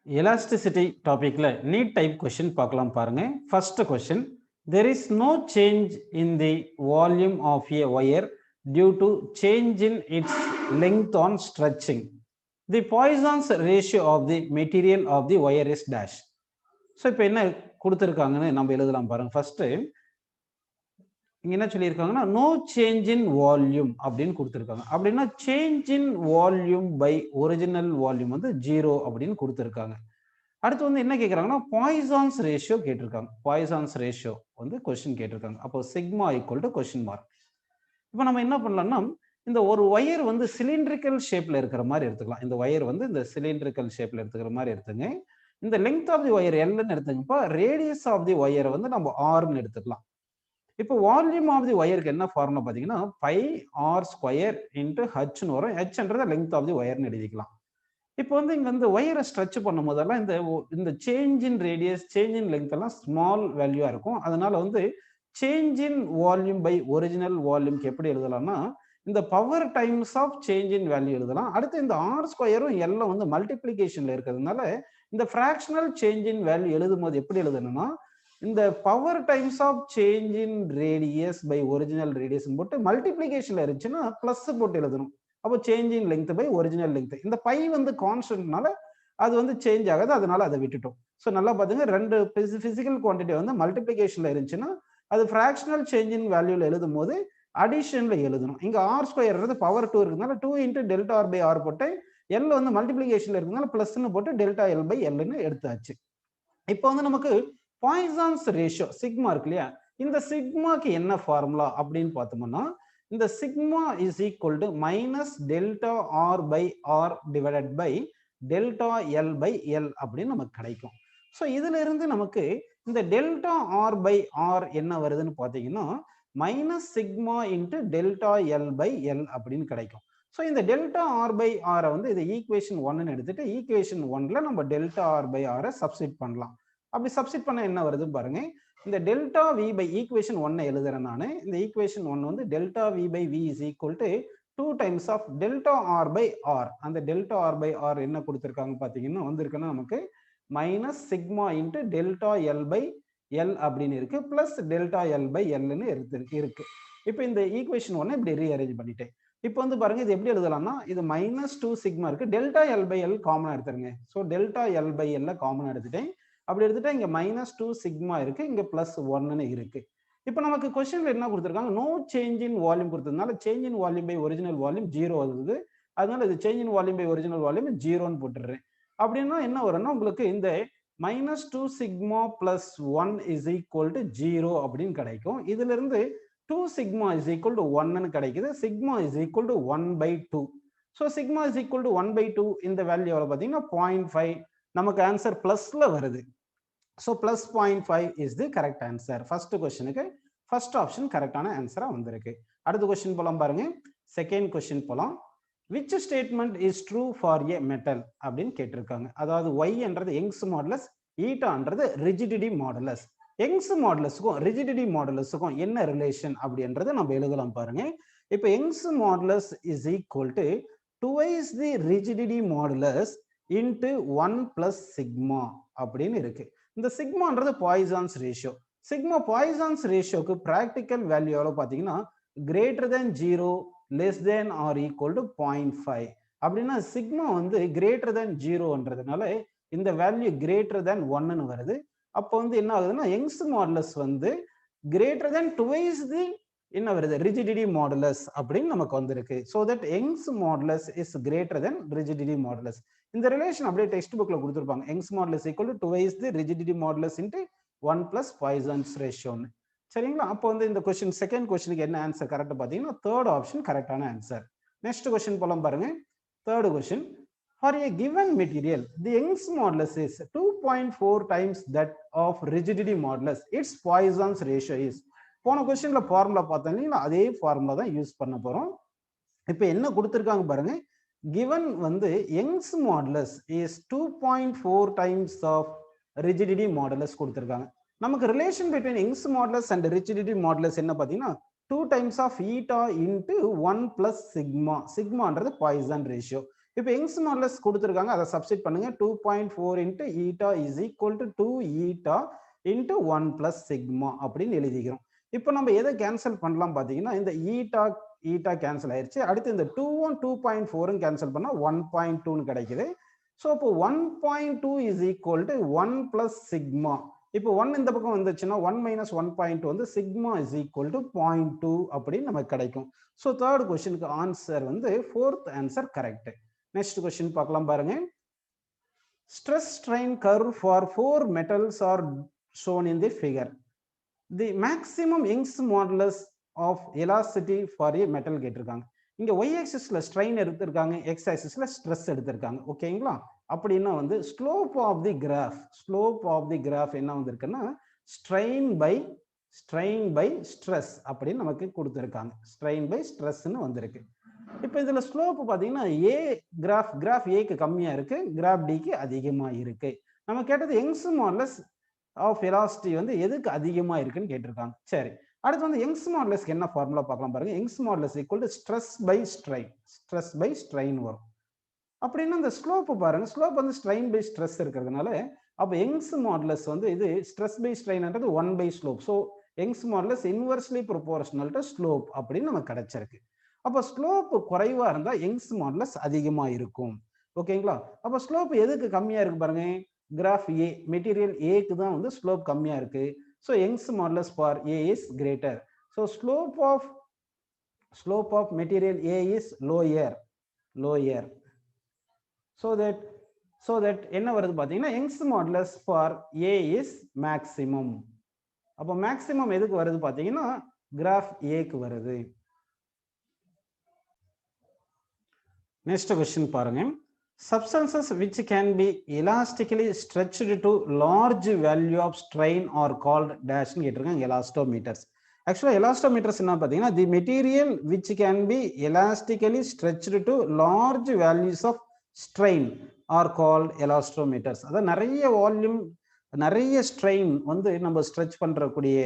Elasticity topic la neat type question பார்க்கலாம் பாருங்க. First question, there is no change in the volume of a wire due to change in its length on stretching. The Poisson's ratio of the material of the wire is dash. So இப்போ என்ன கொடுத்திருக்காங்கன்னு நம்ம எழுதலாம் பாருங்க. First இங்க என்ன சொல்லியிருக்காங்கன்னா no change in volume அப்படின்னு கொடுத்திருக்காங்க. அப்படின்னா change in volume by original volume வந்து 0 அப்படின்னு கொடுத்திருக்காங்க. அடுத்து வந்து என்ன கேக்குறாங்கன்னா பாய்சான்ஸ் ரேஷியோ கேட்டிருக்காங்க. பாய்சான்ஸ் ரேஷியோ வந்து क्वेश्चन கேட்டிருக்காங்க. அப்போ sigma equal to question mark. இப்போ நம்ம என்ன பண்ணலாம்னா இந்த ஒரு வயர் வந்து சிலிண்ட்ரிக்கல் ஷேப்ல இருக்கிற மாதிரி எடுத்துக்கலாம். இந்த வயர் வந்து இந்த சிலிண்ட்ரிக்கல் ஷேப்ல எடுத்துக்கிற மாதிரி எடுத்துங்க. இந்த லெங்த் ஆஃப் தி வயர் எல்னு எடுத்துங்கப்பா, ரேடியஸ் ஆஃப் தி வயர் வந்து நம்ம ஆர்னு எடுத்துக்கலாம். இப்போ வால்யூம் ஆஃப் தி வயருக்கு என்ன ஃபார்முலா பாத்தீங்கன்னா பை ஆர் ஸ்கொயர் இன்டு ஹச்னு வரும். ஹச்ன்றது லெங்த் ஆஃப் தி வயர்னு எழுதிக்கலாம். இப்போ வந்து இங்க இந்த வயரை ஸ்ட்ரெச் பண்ணும் போதெல்லாம் இந்த change in radius, change in length எல்லாம் ஸ்மால் வேல்யூவா இருக்கும். அதனால வந்து change in volume by original வால்யூம்க்கு எப்படி எழுதலாம்னா இந்த power times of change in value எழுதலாம். அடுத்து இந்த ஆர் ஸ்கொயரும் எல்லாம் வந்து மல்டிப்ளிகேஷன்ல இருக்கிறதுனால இந்த ஃபிராக்ஷனல் சேஞ்ச் இன் வேல்யூ எழுதும் போது எப்படி எழுதணும்னா இந்த power times of change in radius by original radius போட்டு மல்டிப்ளிகேஷன்ல இருந்துச்சுன்னா பிளஸ் போட்டு எழுதணும். அப்போ change in length by original length. இந்த பை வந்து கான்ஸ்டன்ட்னால அது வந்து சேஞ்ச் ஆகாது, அதனால அதை விட்டுட்டோம். ஸோ நல்லா பாத்துங்க, ரெண்டு பிசிக்கல் குவான்டிட்டி வந்து மல்டிப்ளிகேஷன்ல இருந்துச்சுன்னா அது ஃபிராக்ஷனல் சேஞ்ச் இன் வேல்யூல எழுதும் போது அடிஷன்ல எழுதணும். இங்க ஆர் ஸ்கொயர் பவர் 2 இருக்குனால 2 into delta r by r போட்டு எல் வந்து மல்டிப்ளிகேஷன்ல இருக்குனால பிளஸ்ன்னு போட்டு டெல்டா எல் பை எல்னு எடுத்தாச்சு. இப்போ வந்து நமக்கு பாய்சான்ஸ் ரேஷியோ சிக்மா இருக்கு இல்லையா, இந்த சிக்மாக்கு என்ன ஃபார்முலா அப்படின்னு பார்த்தோம்னா இந்த sigma is equal to minus delta r by r divided by delta l by L அப்படின்னு நமக்கு கிடைக்கும். ஸோ இதுல இருந்து நமக்கு இந்த டெல்டா ஆர் பை ஆர் என்ன வருதுன்னு பார்த்தீங்கன்னா minus sigma into delta l by L அப்படின்னு கிடைக்கும். ஸோ இந்த டெல்டா ஆர் பை ஆரை வந்து இது ஈக்குவேஷன் 1ன்னு எடுத்துட்டு ஈக்குவேஷன் 1ல நம்ம டெல்டா ஆர் பை ஆரை சப்ஸ்டிட் பண்ணலாம். அப்படி சப்ஸ்டிட் பண்ண என்ன வருது பாருங்க, இந்த டெல்டா வி பை ஈக்குவேஷன் 1 எழுதுறேன் நான். இந்த ஈக்குவேஷன் 1 வந்து delta v by v is equal to 2 times of delta r by r. அந்த டெல்டா ஆர் பை ஆர் என்ன கொடுத்துருக்காங்க பாத்தீங்கன்னா வந்திருக்குன்னா நமக்கு minus sigma into delta l by L அப்படின்னு இருக்கு, பிளஸ் டெல்டா எல் பை எல்னு இருக்கு. இப்போ இந்த ஈக்குவேஷன் 1 இப்படி ரீஅரேஞ்ச் பண்ணிட்டேன். இப்போ வந்து பாருங்க இது எப்படி எழுதலாம்னா இது மைனஸ் 2 சிக்மா இருக்கு, டெல்டா எல் பை எல் காமனா எடுத்துருங்க. So delta l by l காமனா எடுத்துட்டேன். அப்படி எடுத்துட்டா இங்க மைனஸ் 2 சிக்மா இருக்கு, இங்க பிளஸ் 1ன்னு இருக்கு. இப்போ நமக்கு கொஸ்டின்ல என்ன கொடுத்துருக்காங்க, நோ சேஞ்ச் இன் வால்யூம் கொடுத்ததுனால change in volume by original volume 0 வருது. அதனால இது change in volume by original volume 0ன்னு போட்டுடுறேன். அப்படின்னா என்ன வரும்னா உங்களுக்கு இந்த minus 2 sigma plus 1 is equal to 0 அப்படின்னு கிடைக்கும். இதுல இருந்து 2 சிக்மா இஸ் ஈக்குவல் டு 1ன்னு கிடைக்குது. Sigma is equal to 1/2. So sigma is equal to 1/2 இந்த வேல்யூ எவ்வளவு பார்த்தீங்கன்னா 0.5. நமக்கு ஆன்சர் பிளஸ்ல வருது. So plus 0.5 is the correct answer. First questionக்கு first option கரெக்டான ஆன்சரா வந்திருக்கு. அடுத்த question போலாம் பாருங்க. Second question போலாம். Which statement is true for a metal அப்படின்னு கேட்டிருக்காங்க. அதாவது y என்றது Young's modulus, eta என்றது rigidity modulus. Young's moduluஸ்க்கும் rigidity moduluஸ்க்கும் என்ன ரிலேஷன் அப்படின்றத நம்ம எழுதலாம் பாருங்க. இப்போ Young's modulus is equal to twice the rigidity modulus into 1 plus sigma அப்படின்னு இருக்கு. இந்த சிக்மான்றது பாய்சான்ஸ் ரேஷியோ. சிக்மா பாய்சான்ஸ் ரேஷியோக்கு பிராக்டிக்கல் வேல்யூ எவ்வளவு பாத்தீங்கன்னா greater than 0 less than or equal to 0.5. அப்படின்னா சிக்மா வந்து கிரேட்டர் தேன் 0ன்றதுனால இந்த வேல்யூ கிரேட்டர் தேன் 1ன்னு வருது. அப்போ வந்து என்ன ஆகுதுன்னா யங்ஸ் மாடுலஸ் வந்து கிரேட்டர் தேன் டுவைஸ் தி என்ன வருது ரிஜிடிட்டி மாடுலஸ் அப்படின்னு நமக்கு வந்திருக்கு. So that Young's modulus is greater than rigidity modulus. இந்த ரிலேஷன் அப்படியே டெக்ஸ்ட் புக்ல கொடுத்துருப்பாங்க. Young's modulus equal to twice the rigidity modulus into 1 plus Poisson's ரேஷியோன்னு. சரிங்களா? அப்போ வந்து இந்த கொஸ்டின் செகண்ட் கொஸ்டினுக்கு என்ன ஆன்சர் கரெக்ட் பார்த்தீங்கன்னா தேர்ட் ஆப்ஷன் கரெக்டான ஆன்சர். நெக்ஸ்ட் கொஸ்டின் போலாம் பாருங்க. Third question, for a given material the Young's modulus is 2.4 times that of rigidity modulus, its Poisson's ratio is. போன கொஸ்டின்ல ஃபார்முலா பார்த்தோம் இல்லைங்களா, அதே ஃபார்முலா தான் யூஸ் பண்ண போறோம். இப்போ என்ன கொடுத்துருக்காங்க பாருங்க, given வந்து Young's modulus is 2.4 times of rigidity modulus கொடுத்துருக்காங்க. நமக்கு relation between Young's modulus and rigidity modulus என்ன பார்த்தீங்கன்னா 2 times of eta into 1 plus sigma. சிக்மான்றது பாய்சன் ரேஷியோ. இப்போ யங்ஸ் மாடுலஸ் கொடுத்துருக்காங்க, அதை சப்ஸ்டிட் பண்ணுங்க. 2.4 into eta is equal to 2 eta into 1 plus sigma அப்படின்னு எழுதிக்கிறோம். இப்போ நம்ம எதை கேன்சல் பண்ணலாம் பார்த்தீங்கன்னா, இந்த ஈட்டா கேன்சல் ஆயிடுச்சு. அடுத்து இந்த 2ம் 2.4ம் கேன்சல் பண்ணா 1.2ன்னு கிடைக்குது. ஸோ இப்போ 1.2 is equal to 1 plus sigma. இப்போ 1 இந்த பக்கம் வந்துச்சுன்னா 1 minus 1.2 வந்து sigma is equal to 0.2 அப்படின்னு நமக்கு கிடைக்கும். ஸோ தேர்ட் கொஸ்டினுக்கு ஆன்சர் வந்து fourth answer correct. Next question பார்க்கலாம் பாருங்க. Stress strain curve for 4 metals are shown in the figure. The maximum Young's modulus of elasticity for a metal கேட்டிருக்காங்க. இங்க y axisல strain எடுத்திருக்காங்க, x axisல stress எடுத்திருக்காங்க. ஓகேங்களா? அப்படின்னா வந்து slope of the graph என்ன வந்திருக்குன்னா strain by stress அப்படின்னு நமக்கு கொடுத்திருக்காங்க. strain by stressன்னு வந்திருக்கு. இப்போ இதுல ஸ்லோப் பாத்தீங்கன்னா கிராஃப் ஏக்கு கம்மியா இருக்கு, கிராஃப் டிக்கு அதிகமா இருக்கு. நம்ம கேட்டது யங்ஸ் மாடுலஸ் ஆஃப் வெலாசிட்டி வந்து எதுக்கு அதிகமா இருக்குன்னு கேட்டிருக்காங்க. சரி, அடுத்து வந்து யங்ஸ் மாடுலஸ்க்கு என்ன ஃபார்முலா பார்க்கலாம் பாருங்க. Young's modulus equal to stress by strain வரும். அப்படின்னா இந்த ஸ்லோப் பாருங்க, ஸ்லோப் வந்து ஸ்ட்ரெயின் பை ஸ்ட்ரெஸ் இருக்கிறதுனால அப்போ யங்ஸ் மாடுலஸ் வந்து இது ஸ்ட்ரெஸ் பை ஸ்ட்ரெயின்ன்றது 1 by slope. So Young's modulus inversely proportional to slope அப்படின்னு நமக்கு கிடைச்சிருக்கு. அப்போ ஸ்லோப் குறைவா இருந்தா யங்ஸ் மாடுலஸ் அதிகமா இருக்கும். ஓகேங்களா? அப்போ ஸ்லோப் எதுக்கு கம்மியா இருக்கு பாருங்க, கிராஃப் ஏ மெட்டீரியல் ஏக்கு தான் வந்து ஸ்லோப் கம்மியா இருக்கு. So Young's modulus for A is greater. So slope of material A is lower. So that என்ன வருது பார்த்தீங்கன்னா Young's modulus for A is maximum. அப்போ மேக்சிமம் எதுக்கு வருது பார்த்தீங்கன்னா கிராஃப் ஏக்கு வருது. Next question பாருங்க. Substances which can be elastically stretched to large value of strain are called dash ன்னு கேட்டிருக்காங்க, elastometers. Actually elastometers என்ன பார்த்தீங்கன்னா the material which can be elastically stretched to large values of strain are called elastometers. அதான் நிறைய volume நிறைய strain வந்து நம்ம stretch பண்றக்கூடிய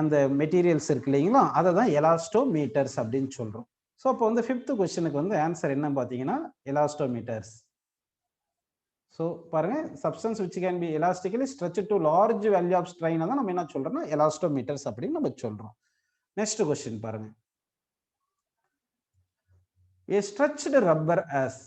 அந்த மெட்டீரியல்ஸ் இருக்கு இல்லைங்களா, அதை தான் எலாஸ்டோமீட்டர்ஸ் அப்படின்னு சொல்றோம். ஸோ அப்போ வந்து ஃபிஃப்த் கொஸ்டினுக்கு வந்து ஆன்சர் என்ன பார்த்தீங்கன்னா எலாஸ்டோமீட்டர்ஸ். ஸோ பாருங்க, substance which can be elastically stretch to large value of strain தான் நம்ம என்ன சொல்றோம்னா எலாஸ்டோமீட்டர்ஸ் அப்படின்னு நம்ம சொல்றோம். நெக்ஸ்ட் கொஸ்டின் பாருங்க. ஏ ஸ்ட்ரெச்டு ரப்பர் ஆஸ்,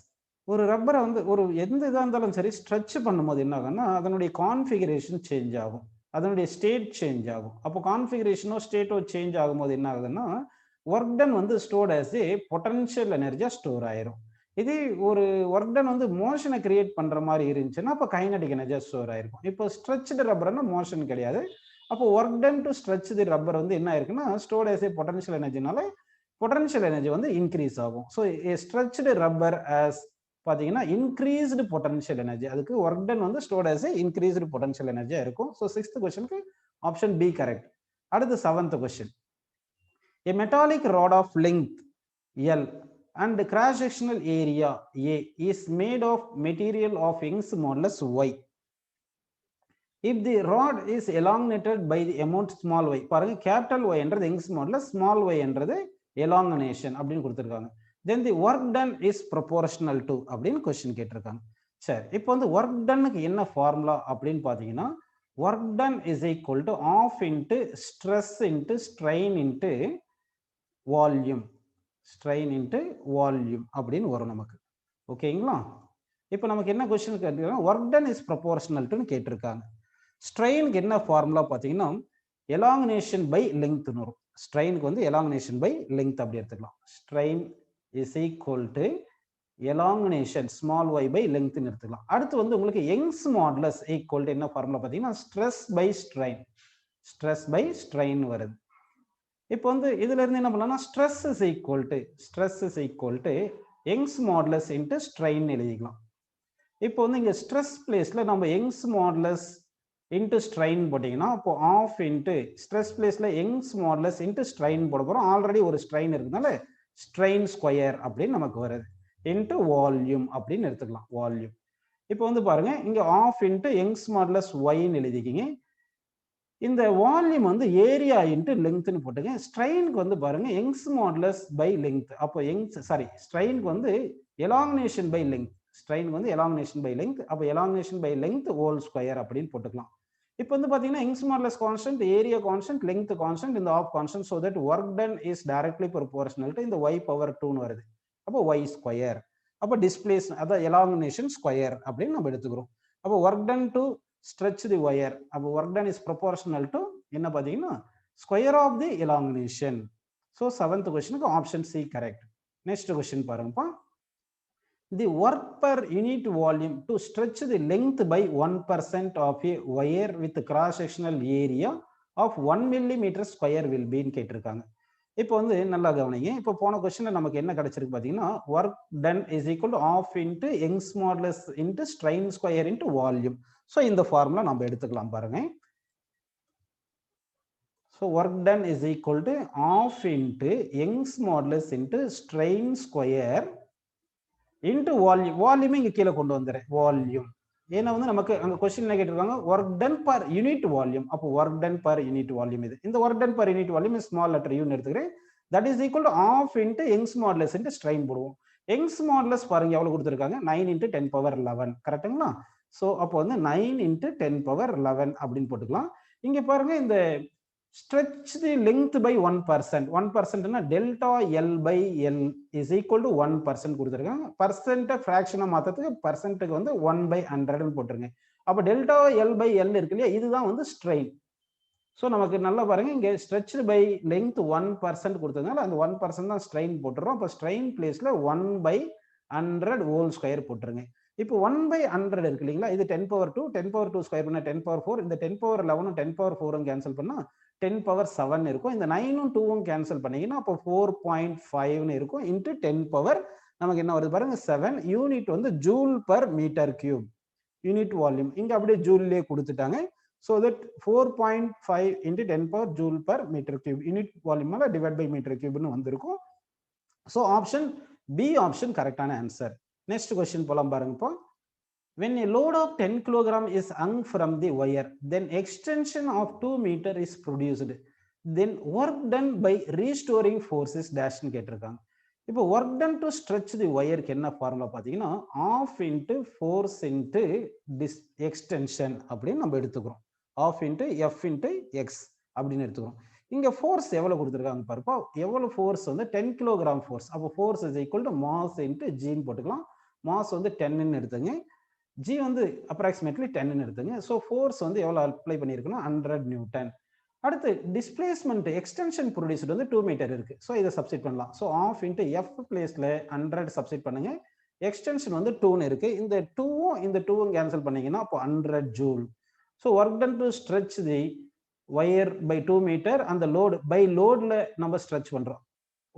ஒரு ரப்பரை வந்து ஒரு எந்த இதாக இருந்தாலும் சரி ஸ்ட்ரெச் பண்ணும்போது என்ன ஆகும்னா அதனுடைய கான்ஃபிகரேஷன் சேஞ்ச் ஆகும், அதனுடைய ஸ்டேட் சேஞ்ச் ஆகும். அப்போ கான்ஃபிகரேஷனோ ஸ்டேட்டோ சேஞ்ச் ஆகும்போது என்ன ஆகுதுன்னா ஒர்க் டன் வந்து ஸ்டோர்ட் ஆஸ் ஏ பொட்டன்ஷியல் எனர்ஜியா ஸ்டோர் ஆயிரும். இது ஒரு ஒர்க் டன் வந்து மோஷனை கிரியேட் பண்ற மாதிரி இருந்துச்சுன்னா அப்போ கைனடிக் எனர்ஜியா ஸ்டோர் ஆயிருக்கும். இப்போ ஸ்ட்ரெச்டு ரப்பர்னா மோஷன் கிடையாது. அப்போ work done to stretch the rubber வந்து என்ன ஆயிருக்குன்னா ஸ்டோர்ட் ஆஸ் ஏ பொட்டன்ஷியல் எனர்ஜினால பொட்டன்ஷியல் எனர்ஜி வந்து இன்க்ரீஸ் ஆகும். So a stretched rubber as பார்த்தீங்கன்னா இன்க்ரீஸ்டு பொட்டன்ஷியல் எனர்ஜி, அதுக்கு ஒர்க் டன் வந்து stored as a increased potential எனர்ஜியா இருக்கும். ஸோ சிக்ஸ்த் கொஸ்டினுக்கு ஆப்ஷன் பி கரெக்ட். அடுத்து seventh question. A metallic rod of length L and cross-sectional area A is made of material of Young's modulus Y. If the rod is elongated by the amount small y, பாருங்க capital Y என்றது Young's modulus, small y என்றது elongation அப்படின்னு கொடுத்திருக்காங்க. Then the work done is proportional to அப்படின்னு question கேட்டிருக்காங்க. சரி, இப்போ வந்து ஒர்க் டன்னுக்கு என்ன ஃபார்முலா அப்படின்னு பார்த்தீங்கன்னா work done is equal to half into stress into strain into volume, strain into volume அப்படின்னு வரும் நமக்கு. ஓகேங்களா? இப்போ நமக்கு என்ன கொஸ்டின் கேட்டிருக்காங்க, ஒர்க் டன் இஸ் ப்ரொபோர்ஷனல் டுன்னு கேட்டிருக்காங்க. ஸ்ட்ரெயினுக்கு என்ன ஃபார்முலா பார்த்தீங்கன்னா எலாங்கினேஷன் பை லெங்க்த்னு வரும். ஸ்ட்ரெயினுக்கு வந்து எலாங்கினேஷன் பை லெங்க்த் அப்படி எடுத்துக்கலாம். Strain is equal to elongation small y by லெங்க்த்னு எடுத்துக்கலாம். அடுத்து வந்து உங்களுக்கு யங்ஸ் மாடுலஸ் ஈக்குவல் டு என்ன ஃபார்முலா பார்த்தீங்கன்னா ஸ்ட்ரெஸ் பை ஸ்ட்ரெயின் வருது. இப்போ வந்து இதுல இருந்து என்ன பண்ணலாம்னா stress is equal to Young's modulus into strain எழுதிக்கலாம். இப்போ வந்து இங்க ஸ்ட்ரெஸ் பிளேஸ்ல நம்ம யங்ஸ் மாடுலஸ் இன்ட்டு ஸ்ட்ரெயின் போட்டிங்கன்னா அப்போ ஆஃப் இன்ட்டு ஸ்ட்ரெஸ் பிளேஸ்ல யங்ஸ் மாடுலஸ் இன்ட்டு ஸ்ட்ரெயின் போட போகிறோம். ஆல்ரெடி ஒரு ஸ்ட்ரெயின் இருக்குனால ஸ்ட்ரெயின் ஸ்கொயர் அப்படின்னு நமக்கு வருது இன்ட்டு வால்யூம் அப்படின்னு எடுத்துக்கலாம். வால்யூம் இப்போ வந்து பாருங்க இங்க ஆஃப் இன்ட்டு யங்ஸ் மாடுலஸ் ஒய்ன்னு எழுதிக்கிங்க. இந்த வால்யூம் வந்து ஏரியா இன்ட்டு லெங்க்த்னு போட்டுங்க. ஸ்ட்ரெயினுக்கு வந்து பாருங்க யங்ஸ் மாடுலஸ் பை லெங்க்த். அப்போ ஸ்ட்ரெயினுக்கு வந்து elongation by length. strain வந்து elongation by length. அப்ப elongation by length whole square அப்படின்னு போட்டுக்கலாம். இப்போ வந்து பாத்தீங்கன்னா Young's modulus constant, area constant, length constant, இந்த half constant, so that work done is directly proportional to இந்த y power 2 னு வருது. அப்போ y square. அப்போ displacement அத elongation square அப்படின்னு நம்ம எடுத்துக்கிறோம். அப்போ work done to stretch the wire. அப்போ work done is proportional to என்ன பாத்தீங்கன்னா square of the elongation. So 7th question option C correct. Next question பாருங்கப்பா. The work per unit volume to stretch the length by 1% of a wire with cross-sectional area of 1 millimeter square will be ன்னு கேட்டிருக்காங்க. இப்போ வந்து நல்லா கவனிங்க. இப்போ போன கொஸ்டின்ல நமக்கு என்ன கிடைச்சிருக்கு பாத்தீங்கன்னா work done is equal to half into Young's modulus into strain square into volume. So இந்த ஃபார்முலா நம்ம எடுத்துக்கலாம் பாருங்க. So work done is equal to half into Young's modulus into strain square into volume. Volume இங்க கீழ கொண்டு வந்துறேன். volume. ஏன்னா வந்து நமக்கு அங்க क्वेश्चन என்ன கேட்டிருக்காங்க work done per unit volume. அப்போ work done per unit volume இது. இந்த work done per unit volume small letter u ன்னு எடுத்துக்கிறேன். That is equal to half into Young's modulus into strain போடுவோம். Young's modulus பாருங்க எவ்வளவு கொடுத்திருக்காங்க 9 into 10 power 11 கரெக்ட்டுங்களா? சோ அப்போ வந்து 9 into 10 power 11 அப்படின்னு போட்டுக்கலாம். இங்க பாருங்க இந்த stretch the length by 1%. 1% னா delta L by L is equal to 1% கொடுத்திருக்காங்க. percent fraction மாத்தறதுக்கு percent க்கு வந்து 1 by 100 ன்னு போட்டுருங்க. அப்ப delta L by L இருக்கு இல்லையா இதுதான் வந்து strain. சோ நமக்கு நல்லா பாருங்க இங்க stretched by length 1% கொடுத்ததுனால அந்த 1% தான் strain போட்டுறோம். அப்ப strain பிளேஸ்ல 1 by 100 whole square போட்டுருங்க. இப்போ 1 by 100 இருக்கு இல்லீங்களா இது 10 power 2 10 power 2 ஸ்கொயர் பண்ணா 10 power 4 இந்த 10 power 11 10 power 4 கேன்சல் பண்ணா 10 power 7 இருக்கும். இந்த 9 2 கேன்சல் பண்ணீங்கன்னா அப்போ 4.5 னு இருக்கும் into 10 power நமக்கு என்ன வருது பாருங்க 7 யூனிட் வந்து joule per metre cube. Unit volume இங்க அப்படியே ஜூல்லே கொடுத்துட்டாங்க. So that 4.5 into 10 power joule per meter cube unit volume divided by meter cube னு வந்திருக்கும். So option B option correct-ஆன answer. Next question போலாம் பாருங்க இப்போ. When a load of 10 kg is hung from the wire, then extension of 2 meter is produced. Then work done by restoring forces dash னு கேட்டிருக்காங்க. இப்போ work done to stretch the wire க்கு என்ன formula பாத்தீங்கன்னா half into force into extension அப்படின்னு நம்ம எடுத்துக்கிறோம். half into F into X அப்படின்னு எடுத்துக்கிறோம். இங்க ஃபோர்ஸ் எவ்வளவு கொடுத்திருக்காங்க பாருப்பா எவ்வளவு ஃபோர்ஸ் வந்து 10 kg ஃபோர்ஸ். அப்போ force is equal to mass into g ன்னு போட்டுக்கலாம். மாஸ் வந்து 10 ன்னு எடுத்துங்க. g வந்து approximately 10 ன்னு எடுத்துங்க. சோ ஃபோர்ஸ் வந்து எவ்வளவு அப்ளை பண்ணிருக்குன்னா 100 நியூட்டன். அடுத்து டிஸ்பிளேஸ்மென்ட் எக்ஸ்டென்ஷன் ப்ரொடியூஸ்ட் வந்து 2 மீட்டர் இருக்கு. சோ இத சப்ஸ்டிட் பண்ணலாம். சோ half into F பிளேஸ்ல 100 சப்ஸ்டிட் பண்ணுங்க. எக்ஸ்டென்ஷன் வந்து 2 ன்னு இருக்கு. இந்த 2ம் இந்த 2ம் கேன்சல் பண்ணீங்கன்னா அப்போ 100 joule. So work done to stretch the wire by 2 meter and the load by loadல நம்ம stretch பண்றோம்.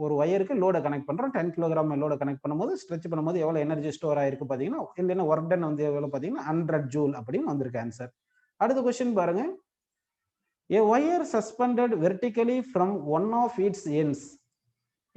ஒரு வயருக்கு லோட கனெக்ட் பண்றோம் 10 kg லோட கனெக்ட் பண்ணும்போது ஸ்ட்ரெச் பண்ணும்போது எவ்வளவு எனர்ஜி ஸ்டோர் ஆயிருக்கு பாத்தீங்கன்னா இல்லனா work done வந்து எவ்வளவு பாத்தீங்கன்னா 100 ஜூல் அப்படின்னு வந்திருக்கு ஆன்சர். அடுத்த क्वेश्चन பாருங்க. A wire suspended vertically from one of its ends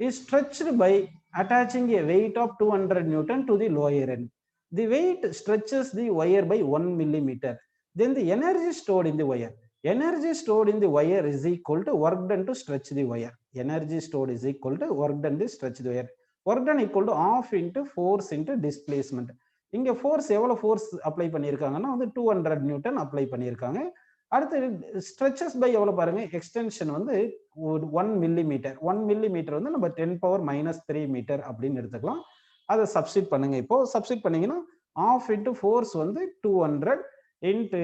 is stretched by attaching a weight of 200 Newton to the lower end. The weight stretches the wire by 1 millimeter. Then the energy stored in the wire. Energy stored in the wire is equal to work done to stretch the wire. Energy stored is equal to work done to stretch the wire. Work done equal to half into force into displacement. இங்க force எவ்வளவு force apply பண்ணிருக்காங்கன்னா வந்து 200 Newton apply பண்ணிருக்காங்க. அடுத்து stretches by எவ்வளவு பாருங்க extension வந்து 1 millimetre. 1 millimetre வந்து நம்ம 10 power minus 3 மீட்டர் அப்படின்னு எடுத்துக்கலாம். அதை சப்ஸ்டிட் பண்ணுங்க. இப்போ சப்ஸ்டிட் பண்ணீங்கன்னா half into force வந்து 200 into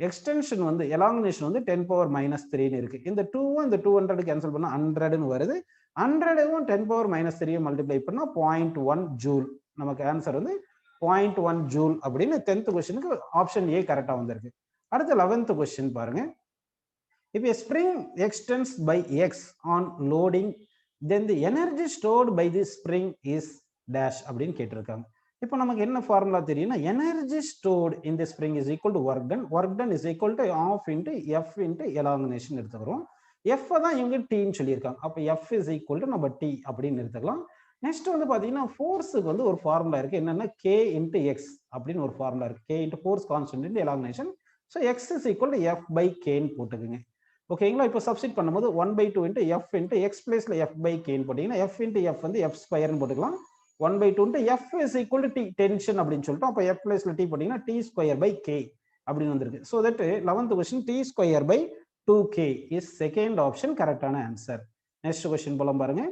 extension வந்து elongation வந்து 10 power minus 3 ன்னு இருக்கு. இந்த 2ம் இந்த 200 கேன்சல் பண்ணா 100 ன்னு வருது. 100வும் 10 power minus 3 மல்டிப்ளை பண்ணா 0.1 ஜூல். நமக்கு ஆன்சர் வந்து 0.1 ஜூல் அப்படின்னு 10th क्वेश्चनக்கு ஆப்ஷன் A கரெக்ட்டா வந்திருக்கு. அடுத்து 11th क्वेश्चन பாருங்க. If a spring extends by x on loading, then the energy stored by the spring is dash அப்படின்னு கேட்டிருக்காங்க. இப்போ நமக்கு என்ன ஃபார்முலா தெரியும்னா energy stored in the spring is equal to work done is equal to half into F into elongation எடுத்துக்கிறோம். F தான் இங்க T ன்னு சொல்லியிருக்காங்க. அப்போ F இஸ் ஈக்குவல் டு நம்ம T அப்படின்னு எடுத்துக்கலாம். நெக்ஸ்ட் வந்து பாத்தீங்கன்னா ஃபோர்ஸுக்கு வந்து ஒரு ஃபார்முலா இருக்கு என்னன்னா K into X அப்படின்னு ஒரு ஃபார்முலா இருக்கு. K into force constant into elongation. So X is equal to F by K ன்னு போட்டுக்குங்க. ஓகேங்களா? இப்போ சப்ஸ்டிட் பண்ணும்போது 1/2 into F into X பிளேஸ்ல F by K ன்னு போட்டீங்கன்னா F into F வந்து F ஸ்கொயர்னு போட்டுக்கலாம். 1/2 into F is equal to T, tension அப்படின்னு சொல்லிட்டோம். அப்போ F பிளேஸ்ல T போட்டீங்கன்னா T square by K அப்படின்னு வந்திருக்கு. So that 11th question T square by 2K is second option கரெக்டான ஆன்சர். நெக்ஸ்ட் கொஸ்டின் போலாம் பாருங்க.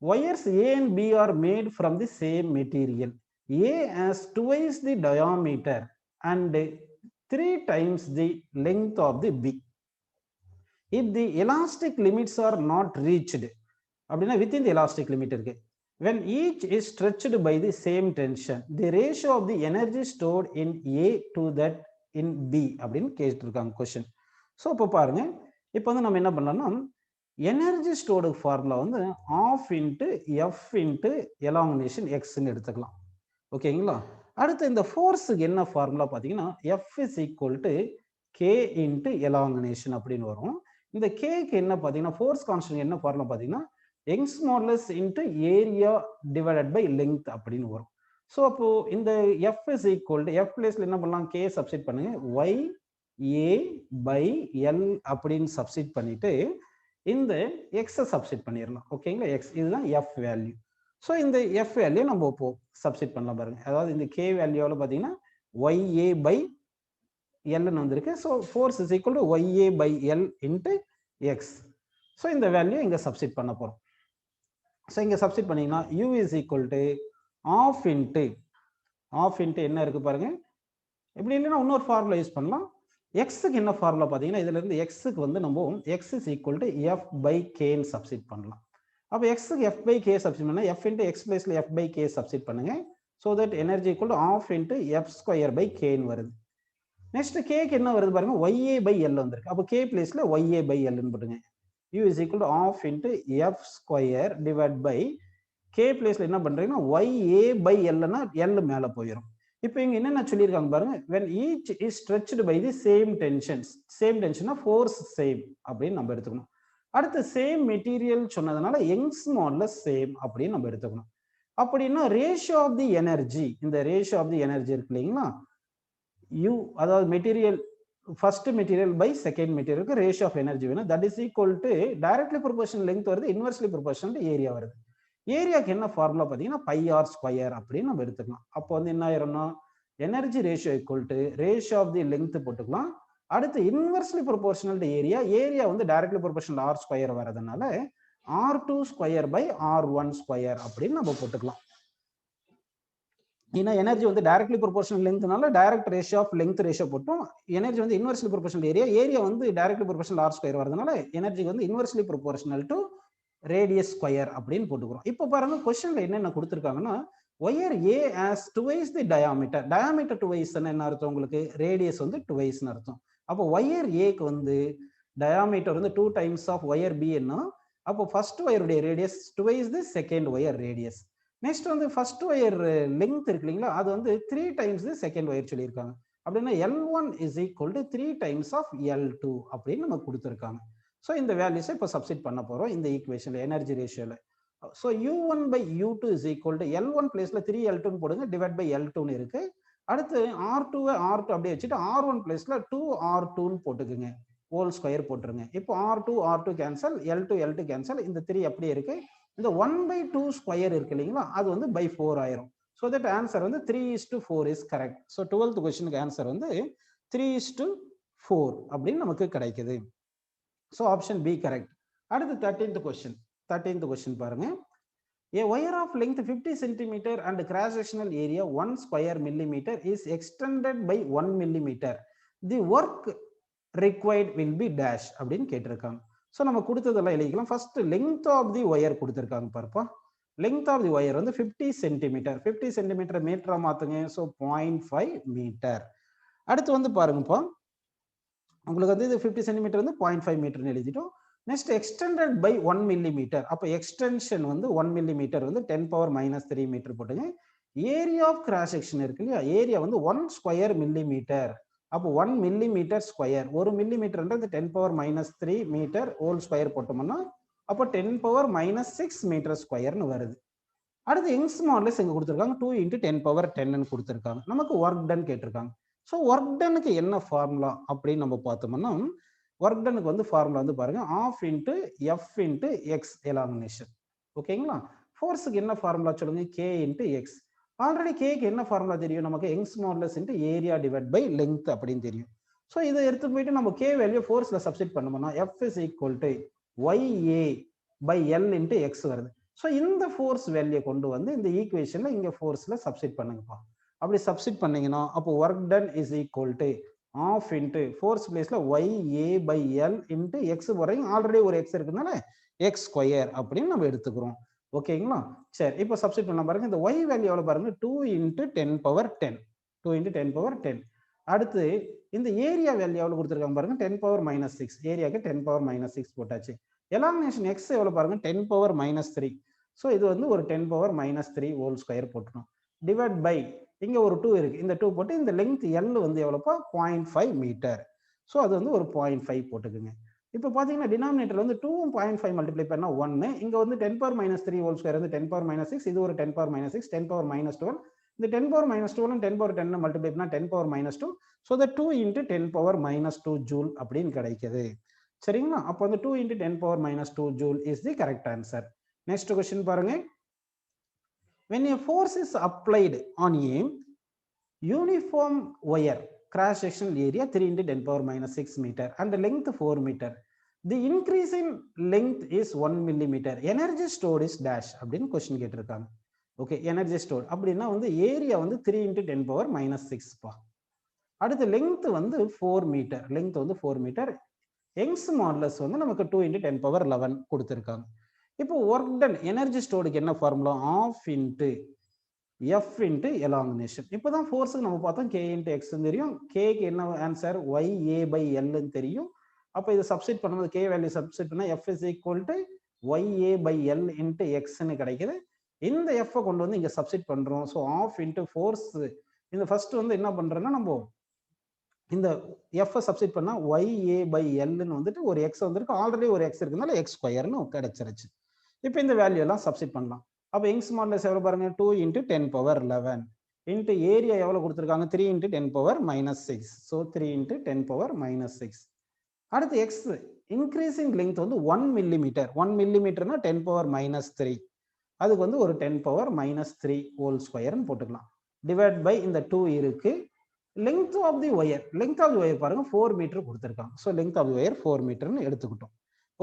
Wires A and B are made from the same material. A has twice the diameter and 3 times the length of the B. If the elastic limits are not reached, அப்படின்னா within the elastic limit இருக்கு. When each is stretched by the same tension, the ratio of the energy stored in A to that in B அப்படின்னு கேட்டிருக்காங்க question. So இப்போ பாருங்க, இப்போ வந்து நம்ம என்ன பண்ணலாம்னா எனர்ஜி ஸ்டோர்டு ஃபார்முலா வந்து half into F into elongation எக்ஸ்ன்னு எடுத்துக்கலாம். ஓகேங்களா? அடுத்து இந்த ஃபோர்ஸுக்கு என்ன ஃபார்முலா பார்த்தீங்கன்னா F is equal to K into elongation அப்படின்னு வரும். இந்த கேக்கு என்ன பார்த்தீங்கன்னா ஃபோர்ஸ் கான்ஸ்டன்ட் என்ன ஃபார்முலா பார்த்தீங்கன்னா Young's modulus into area divided by length அப்படின்னு வரும். ஸோ அப்போ இந்த F is equal to F பிளேஸ்ல என்ன பண்ணலாம், கே சப்ஸ்டிட் பண்ணுங்க, ஒய் ஏ பை எல் அப்படின்னு சப்ஸ்டிட் பண்ணிட்டு இந்த எக்ஸை சப்ஸ்டிட் பண்ணிடலாம். ஓகேங்களா? எக்ஸ் இதுதான் எஃப் வேல்யூ. ஸோ இந்த எஃப் வேல்யூ நம்ம இப்போ சப்ஸ்டிட் பண்ணலாம் பாருங்க. அதாவது இந்த கே வேல்யூவில் பார்த்தீங்கன்னா ஒய்ஏ பை எல்னு வந்திருக்கு. So force is equal to YA by L into x. So இந்த வேல்யூ இங்கே சப்ஸ்டிட் பண்ண போகிறோம். ஸோ இங்கே சப்ஸ்டிட் பண்ணிங்கன்னா U is equal to half into என்ன இருக்குது பாருங்க. இப்படி இல்லைன்னா இன்னொரு ஃபார்முலா யூஸ் பண்ணலாம். எக்ஸுக்கு என்ன ஃபார்முலா பார்த்தீங்கன்னா இதுல இருந்து எக்ஸுக்கு வந்து நம்ம X is equal to F by கேன்னு சப்ஸ்டிட் பண்ணலாம். அப்போ எக்ஸுக்கு எஃப் பை கே சப்ஸ்டிட் பண்ணால் எஃப் இன்ட்டு எக்ஸ் பிளேஸ்ல எஃப் பை கே சப்ஸ்டிட் பண்ணுங்க. So that energy equal to half into F square by கேன்னு வருது. நெக்ஸ்ட் கேக்கு என்ன வருது பாருங்க, ஒய்ஏ பை எல் வந்திருக்கு. அப்போ கே பிளேஸ்ல ஒய்ஏ பை எல்னு போட்டுங்க. U is equal to half into F square divide by K பிளேஸ்ல என்ன பண்றீங்கன்னா ஒய்ஏ பை எல்னா எல் மேலே போயிடும். இப்போ இங்க என்னென்ன சொல்லியிருக்காங்க பாருங்க, when each is stretched by the same tensions, same டென்ஷனா ஃபோர்ஸ் சேம் அப்படின்னு நம்ம எடுத்துக்கணும். அடுத்து சேம் மெட்டீரியல் சொன்னதுனால யங்ஸ் மாடுலஸ் சேம் அப்படின்னு நம்ம எடுத்துக்கணும். அப்படின்னா ரேஷியோ ஆஃப் தி எனர்ஜி, இந்த ரேஷியோ ஆஃப் தி எனர்ஜி இருக்கு இல்லைங்களா, யூ அதாவது material first material by second மெட்டீரியலுக்கு ரேஷியோ ஆஃப் எனர்ஜி வேணும். That is equal to directly proportional length வருது, இன்வெர்ஸ்லி ப்ரொபோர்ஷனல் ஏரியா வருது. ஏரியாக்கு என்ன ஃபார்முலா பார்த்தீங்கன்னா பை ஆர் ஸ்கொயர் அப்படின்னு நம்ம எடுத்துக்கலாம். அப்போ வந்து என்ன ஆயிரும்னா energy ratio equal to ratio of the length போட்டுக்கலாம். அடுத்து இன்வெர்ஸ்லி ப்ரொபோர்ஷனல் ஏரியா வந்து டைரக்ட்லி ப்ரொபோர்ஷனல் ஆர் ஸ்கொயர் வரதுனால R2 square by R1 square அப்படின்னு நம்ம போட்டுக்கலாம். ஏன்னா எனர்ஜி வந்து டைரக்ட்லி ப்ரொபோர்ஷனல் லெங்த்னால direct ratio of length ratio போட்டோம். எனர்ஜி வந்து இன்வெர்ஸ்லி ப்ரொபோர்ஷனல் ஏரியா வந்து டைரக்ட்லி ப்ரொபோர்ஷனல் ஆர் ஸ்கொயர் வரதுனால எனர்ஜி வந்து inversely proportional to radius square அப்படின்னு போட்டுக்கிறோம். இப்போ பாருங்க கொஸ்டின்ல என்னென்ன கொடுத்துருக்காங்கன்னா wire A as twice the diameter. Diameter twice என்ன அர்த்தம் உங்களுக்கு, ரேடியஸ் வந்து டுவைஸ்னு அர்த்தம். அப்போ ஒயர் ஏக்கு வந்து டயாமீட்டர் வந்து 2 டைம்ஸ் ஆஃப் ஒயர் பி என்ன, அப்போ ஃபர்ஸ்ட் ஒயருடைய radius twice the second wire radius. Next வந்து ஃபர்ஸ்ட் ஒயர் லெங்த் இருக்கு இல்லைங்களா, அது வந்து 3 டைம்ஸ் தி செகண்ட் ஒயர் சொல்லியிருக்காங்க. அப்படின்னா L1 is equal to 3 times of L2 அப்படின்னு நம்ம கொடுத்துருக்காங்க. ஸோ இந்த வேல்யூஸை இப்போ சப்ஸ்டிட் பண்ண போகிறோம் இந்த ஈக்குவேஷனில் எனர்ஜி ரேஷியோவில். So U1 by U2 is equal to L1 பிளேஸில் 3L2 போடுங்க, டிவைட் பை L2 இருக்கு. அடுத்து R2 அப்படியே வச்சுட்டு R1 பிளேஸில் 2R2 போட்டுக்குங்க, ஹோல் ஸ்கொயர் போட்டுருங்க. இப்போ R2 கேன்சல், L2 கேன்சல், இந்த 3 அப்படியே இருக்கு. இந்த 1/2 ஸ்கொயர் இருக்கு இல்லைங்களா, அது வந்து பை 4 ஆயிரும். ஸோ தட் ஆன்சர் வந்து 3:4 இஸ் கரெக்ட். ஸோ 12th கொஸ்டினுக்கு ஆன்சர் வந்து 3:4 அப்படின்னு நமக்கு கிடைக்குது. So option B correct. அடுத்து 13th question பாருங்க. A wire of length 50 cm and cross sectional area 1 square millimeter is extended by 1 millimeter. The work required will be dash அப்படின்னு கேட்டிருக்காங்க. So நம்ம கொடுத்ததெல்லாம் எழுதிக்கலாம். First length of the wire கொடுத்துருக்காங்க பாருப்பா. Length of the wire வந்து 50 centimetre. 50 centimetre மீட்டரா மாத்துங்க. So 0.5 metre. அடுத்து வந்து பாருங்கப்பா, உங்களுக்கு வந்து இது 50 சென்டிமீட்டர் வந்து 0.5 மீட்டர்னு எழுதிட்டோம். Next extended by 1 millimetre. அப்போ எக்ஸ்டென்ஷன் வந்து 1 மில்லிமீட்டர் வந்து 10⁻³ மீட்டர் போட்டுங்க. ஏரியா ஆஃப் கிராஸ் செக்ஷன் இருக்கு இல்லையா, ஏரியா வந்து 1 ஸ்கொயர் மில்லிமீட்டர். அப்போ 1 மில்லிமீட்டர் ஸ்கொயர், 1 மில்லிமீட்டர்ன்றது 10⁻³ மீட்டர் ஹோல் ஸ்கொயர் போட்டோம்னா அப்போ 10⁻6 மீட்டர் ஸ்கொயர்னு வருது. அடுத்து யங்ஸ் மாடுலஸ் எங்க கொடுத்துருக்காங்க, 2 × 10⁻10 கொடுத்துருக்காங்க. நமக்கு ஒர்க் டன் கேட்டிருக்காங்க. ஸோ ஒர்க் டனுக்கு என்ன ஃபார்முலா அப்படின்னு நம்ம பார்த்தோம்னா, ஒர்க் டனுக்கு வந்து ஃபார்முலா வந்து பாருங்க, half into F into x elimination. ஓகேங்களா, ஃபோர்ஸுக்கு என்ன ஃபார்முலா சொல்லுங்க, k into x. ஆல்ரெடி கேக்கு என்ன ஃபார்முலா தெரியும் நமக்கு, Young's modulus into area divide by length அப்படின்னு தெரியும். ஸோ இதை எடுத்து போயிட்டு நம்ம கே வேல்யூ ஃபோர்ஸில் சப்ஸ்டிட் பண்ணோம்னா F is equal to YA by L into x வருது. ஸோ இந்த ஃபோர்ஸ் வேல்யூ கொண்டு வந்து இந்த ஈக்குவேஷனில் இங்கே ஃபோர்ஸில் சப்ஸ்டிட் பண்ணுங்கப்பா. அப்படி சப்ஸ்டிட் பண்ணீங்கன்னா அப்போ work done is equal to half into force பிளேஸில் Y A by L into X வரையும் ஆல்ரெடி ஒரு எக்ஸ் இருக்குதுனால எக்ஸ் ஸ்கொயர் அப்படின்னு நம்ம எடுத்துக்கிறோம். ஓகேங்களா? சரி, இப்போ சப்ஸ்டிட் பண்ணலாம் பாருங்க. இந்த y வேல்யூ எவ்வளவு பாருங்க, 2 into 10 power 10, 2 into 10 power 10. அடுத்து இந்த ஏரியா வேல்யூ எவ்வளவு கொடுத்திருக்காங்க பாருங்க, 10 power minus 6. ஏரியாக்கு 10 power minus 6 போட்டாச்சு. எலாங்கினேஷன் x எவ்வளவு பாருங்க, 10 power minus 3. ஸோ இது வந்து ஒரு 10 power minus 3 ஹோல் ஸ்கொயர் போட்டுரும். டிவைட் பை இங்க ஒரு 2 இருக்கு, இந்த 2 போட்டு இந்த லெங்த் L வந்து எவ்வளவுப்பா, 0.5 மீட்டர். ஸோ அது வந்து ஒரு 0.5 போட்டுக்குங்க. இப்போ பார்த்தீங்கன்னா டினாமினேட்டர் வந்து 2 0.5 மல்டிப்ளை பண்ணா 1, இங்க வந்து 10 power minus 3 ஹோல் ஸ்கொயர் வந்து 10 power minus 6, இது ஒரு 10 power minus 6, 10 power minus 12. இந்த 10 power minus 12 and 10 power 10 multiply பண்ணா 10 power minus 2. So the 2 into 10 power minus 2 joule அப்படின்னு கிடைக்குது. சரிங்களா? அப்போ வந்து 2 into 10 power minus 2 joule is the correct answer. Next question பாருங்க. When a force is applied on a uniform wire, cross sectional area 3 into 10 power minus 6 meter and the length 4 meter, the increase in length is 1 millimeter, energy stored is dash அப்படின்னு question கேட்டிருக்காங்க. Okay, energy store அப்படின்னா வந்து area வந்து 3 into 10 power minus 6 பா. அடுத்து length வந்து 4 metre, length வந்து 4 metre. Young's modulus வந்து நமக்கு 2 into 10 power 11 கொடுத்துருக்காங்க. இப்போ ஒர்க் டன் எனர்ஜி ஸ்டோர்டுக்கு என்ன formula, half into F into elongation. இப்போதான் ஃபோர்ஸுக்கு நம்ம பார்த்தோம் கே இன்ட்டு எக்ஸ்ன்னு தெரியும், கேக்கு என்ன ஆன்சர் ஒய் ஏ பை எல்னு தெரியும். அப்போ இதை சப்ஸ்டிட் பண்ணும்போது கே வேல்யூ சப்ஸ்டிட் பண்ணால் F is equal to Y A by L into எக்ஸ்ன்னு கிடைக்குது. இந்த எஃப்ஐ கொண்டு வந்து இங்கே சப்ஸ்டிட் பண்ணுறோம். ஸோ ஆஃப் இன்ட்டு ஃபோர்ஸ், இந்த ஃபர்ஸ்ட் வந்து என்ன பண்ணுறோன்னா நம்ம இந்த எஃப்ஐ சப்ஸ்டிட் பண்ணால் ஒய் ஏ பை எல்னு வந்துட்டு ஒரு எக்ஸ் வந்துருக்கு, ஆல்ரெடி ஒரு எக்ஸ் இருக்குனால எக்ஸ் ஸ்கொயர்னு கிடைச்சிருச்சு. இப்போ இந்த வேல்யூ எல்லாம் சப்ஸ்டிட் பண்ணலாம். அப்போ யங்ஸ் மாடுலஸ் எவ்வளோ பாருங்க, 2 into 10 power 11 இன்ட்டு ஏரியா எவ்வளோ கொடுத்துருக்காங்க, 3 into 10 power minus 6. So 3 into 10 power minus 6. அடுத்து எக்ஸ் இன்க்ரீசிங் லெங்த் வந்து 1 மில்லிமீட்டர், 1 மில்லிமீட்டர்னா 10 power minus 3, அதுக்கு வந்து ஒரு 10 power minus 3 ஹோல் ஸ்கொயர்னு போட்டுக்கலாம். டிவைட் பை இந்த 2 இருக்கு. Length of the wire, length of the wire பாருங்க 4 மீட்டர் கொடுத்துருக்காங்க. So length of the wire 4 மீட்டர்னு எடுத்துக்கிட்டோம்.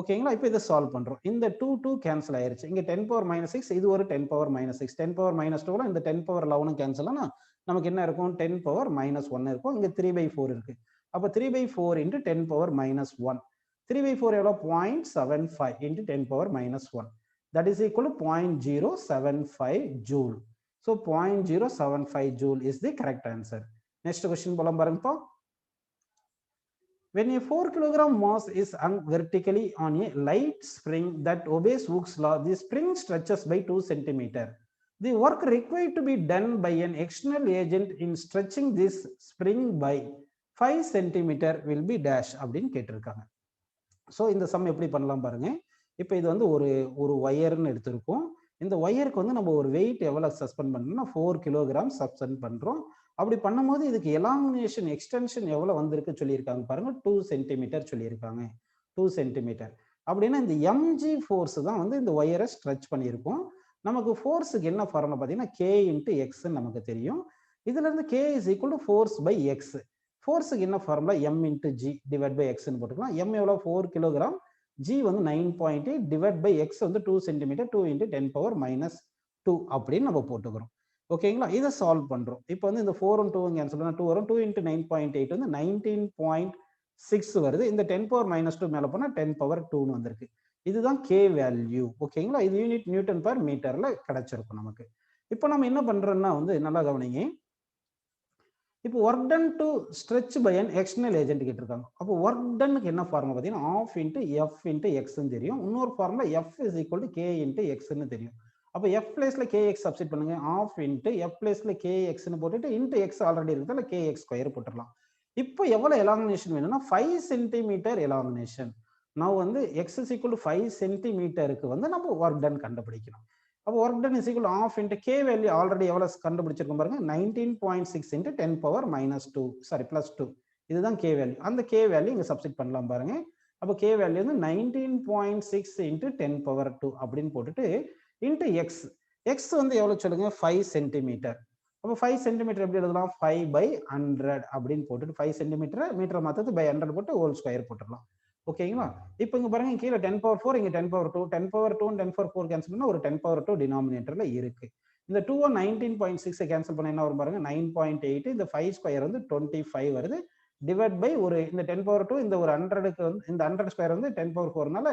ஓகேங்களா? இப்போ இதை சால்வ் பண்றோம். இந்த 2 கேன்சல் ஆயிருச்சு. இங்க 10 power minus 6, இது ஒரு 10 power minus 6, 10 power minus 2 இந்த 10 power 11 கேன்சல் ஆனா நமக்கு என்ன இருக்கும், 10 power minus 1 இருக்கும். இங்க 3/4 இருக்கு. அப்போ 3/4 into 10 power minus 1, 3/4 எவ்வளோ, 0.75 into 10 power minus 1, that is equal to 0.075 joule. So 0.075 joule is the correct answer. Next question போலாம் பாருங்கப்பா. When a 4 kilogram mass is hung vertically on a light spring that obeys Hooke's law, the spring stretches by 2 centimeter. The work required to be done by an external agent in stretching this spring by 5 centimeter will be dash அப்படின்னு கேட்டிருக்காங்க. So இந்த some எப்படி பண்ணலாம் பாருங்க. இப்போ இது வந்து ஒரு ஒயர்னு எடுத்திருக்கோம். இந்த ஒயருக்கு வந்து நம்ம ஒரு வெயிட் எவ்வளோ சஸ்பெண்ட் பண்ணோம்னா 4 கிலோகிராம் சஸ்பெண்ட் பண்ணுறோம். அப்படி பண்ணும்போது இதுக்கு எலாங்கினேஷன் எக்ஸ்டென்ஷன் எவ்வளோ வந்திருக்கு சொல்லியிருக்காங்க பாருங்க, 2 சென்டிமீட்டர் சொல்லியிருக்காங்க. 2 சென்டிமீட்டர் அப்படின்னா இந்த எம்ஜி ஃபோர்ஸ் தான் வந்து இந்த ஒயரை ஸ்ட்ரெச் பண்ணியிருக்கோம். நமக்கு ஃபோர்ஸுக்கு என்ன ஃபார்முலா பார்த்தீங்கன்னா கே இன்ட்டு எக்ஸ்ன்னு நமக்கு தெரியும். இதுல இருந்து K is equal to force by X. ஃபோர்ஸுக்கு என்ன formula, M into G divide by எக்ஸ்ன்னு போட்டுக்கலாம். எம் எவ்வளோ, 4 கிலோகிராம், ஜி வந்து 9.8 டிவைட் பை எக்ஸ் வந்து 2 சென்டிமீட்டர், 2 into 10 power minus 2 அப்படின்னு நம்ம போட்டுக்கிறோம். ஓகேங்களா? இதை சால்வ் பண்றோம். இப்போ வந்து இந்த 4 2 கேன்சல் பண்ணா 2 வரும். 2 into 9.8 வந்து 19.6 வருது. இந்த 10 power minus 2 மேல போனா 10 power 2ன்னு வந்திருக்கு. இதுதான் கே வேல்யூ. ஓகேங்களா? இது யூனிட் நியூட்டன் பர் மீட்டர்ல கிடைச்சிருக்கும் நமக்கு. இப்போ நம்ம என்ன பண்றோம்னா வந்து நல்லா கவனிங்க. இப்போ work done to stretch by an external agent கேட்டிருக்காங்க. அப்போ ஒர்க் டன்னுக்கு என்ன ஃபார்முலா பார்த்தீங்கன்னா ஆஃப் இன்ட்டு எஃப் இன்ட்டு எக்ஸ்ன்னு தெரியும். இன்னொரு formula F is equal to K into எக்ஸ்ன்னு தெரியும். அப்போ எஃப் பிளேஸ்ல கே எக்ஸ் சப்ஸ்டிட் பண்ணுங்க. ஆஃப் இன்ட்டு எஃப் பிளேஸ்ல கே எக்ஸ்ன்னு போட்டுட்டு இன்ட்டு எக்ஸ் ஆல்ரெடி இருக்கிறதால கே எக்ஸ் ஸ்கொயர் போட்டுடலாம். இப்போ எவ்வளோ எலாங்கினேஷன் வேணும்னா 5 சென்டிமீட்டர் எலாங்கினேஷன். நான் வந்து எக்ஸ் இஸ் ஈக்குவல் டு 5 சென்டிமீட்டருக்கு வந்து நம்ம ஒர்க் டன் கண்டுபிடிக்கணும். அப்போ work done is equal of into K value already எவ்வளவு கண்டுபிடிச்சிருக்கோம் பாருங்க, 19.6 into 10 power minus 2 sorry plus 2. இதுதான் கே வேல்யூ. அந்த கே வேல்யூ இங்க சப்ஸ்டிட் பண்ணலாம் பாருங்க. அப்போ கே வேல்யூ வந்து 19.6 into 10 power 2 அப்படின்னு போட்டுட்டு இன்ட்டு எக்ஸ். எக்ஸ் வந்து எவ்வளோ சொல்லுங்க, 5 சென்டிமீட்டர். அப்போ 5 சென்டிமீட்டர் எப்படி எழுதலாம், 5/100 அப்படின்னு போட்டுட்டு 5 சென்டிமீட்டர் மீட்டரை மாற்றது பை 100 போட்டு ஹோல் ஸ்கொயர் போட்டுடலாம். ஓகேங்களா? இப்போ இங்கே பாருங்க, கீழே 10^4 இங்கே 10^2, 10^2 10^4 கேன்சல் பண்ணால் ஒரு 10^2 டினாமினேட்டரில் இருக்கு. இந்த 2 19.6 கேன்சல் பண்ண என்ன வரும் பாருங்க, 9.8. இந்த 5 ஸ்கொயர் வந்து 25 வருது. டிவைட் பை ஒரு இந்த 10^2, இந்த ஒரு 100க்கு வந்து இந்த 100 ஸ்கொயர் வந்து 10^4னால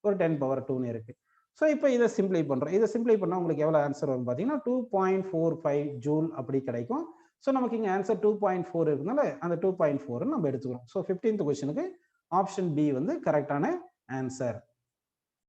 ஒரு 10^2ன்னு இருக்கு. ஸோ இப்போ இதை சிம்பிளை பண்ணுறோம். இதை சிம்பிளை பண்ணால் உங்களுக்கு எவ்வளோ ஆன்சர் வரும் பார்த்தீங்கன்னா 2.45 ஜூல் அப்படி கிடைக்கும். ஸோ நமக்கு இங்கே ஆன்சர் 2.4 இருக்குனால அந்த 2.4 நம்ம எடுத்துக்கிறோம். ஸோ 15th கொஸ்டினுக்கு ஆப்ஷன் பி வந்து கரெக்டான ஆன்சர்.